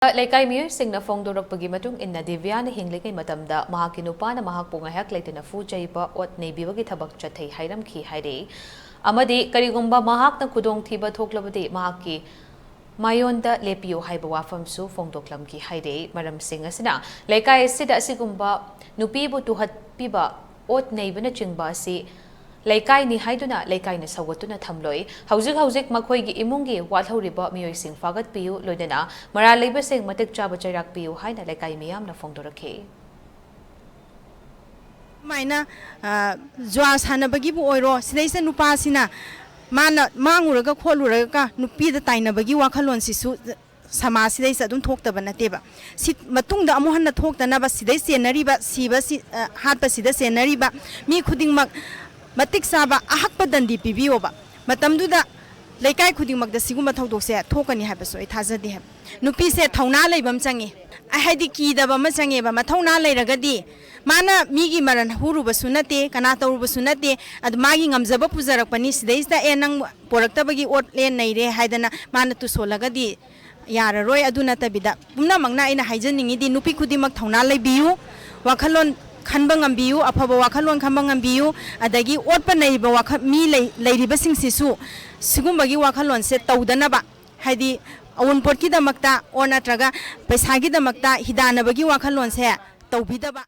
Leikai miyuisingna fongdorokpagi matung inna Diviya na Hinglingei matamda mahakki nupana mahakpu ngayhak leitena fu jaiba ot neibibagi thabak chathei hairamli haire amadi karigumba mahakna khudong thiba thoklabadi mahakki mayonda leppiyu haiba wafamsu fongdoklamki haire maramsing asina leikai asida asigumba nupibu tuhatpiba ot neibana chingba asi Leikai ni haiduna leikai na sawatuna thamloi hauzik makhoigi imungi wathoriba miyoising fagatpiyu loidana mara leibasing matik chaba chairakpiyu haina leikai miyamna fongdorakhe maina jwa sanabagi bu oiro sidaisa nupa sina mana manguraga kholuraga nupi da tainabagi wakhalon sisu sama sidaisa dum thokta nateba si matungda amu hanna thokta na ba sidaisa nariba siba si hatpa sida se nariba mi khuding mak matik saba ahakpa dandi pibiyoba matamduda leikai khudingmakda siguma thawdokse thokani habaso ai thajadi hab nupi se thawna leibam changi ai haidi kidaba ma changi ba mathawna leiragadi mana migi maran huruba sunate kana tawruba sunate ad magi ngamjaba pujarakpani sidaista e nang poraktabagi ot len naire haidana mana tu solagadi yararoi aduna tabida pumna mangna ina haijaningi di nupi khudimak thawna leibiyu wakhalon Kanbangam biu, apaba wakalon kambangam biu, adagi otpa neiba wak mi leiriba singsisu, sigumbagi wakalon se taudanaba, haidi awun porki da makta, ona traga, pesagi da makta, hidana bagi wakalon se taubidaba.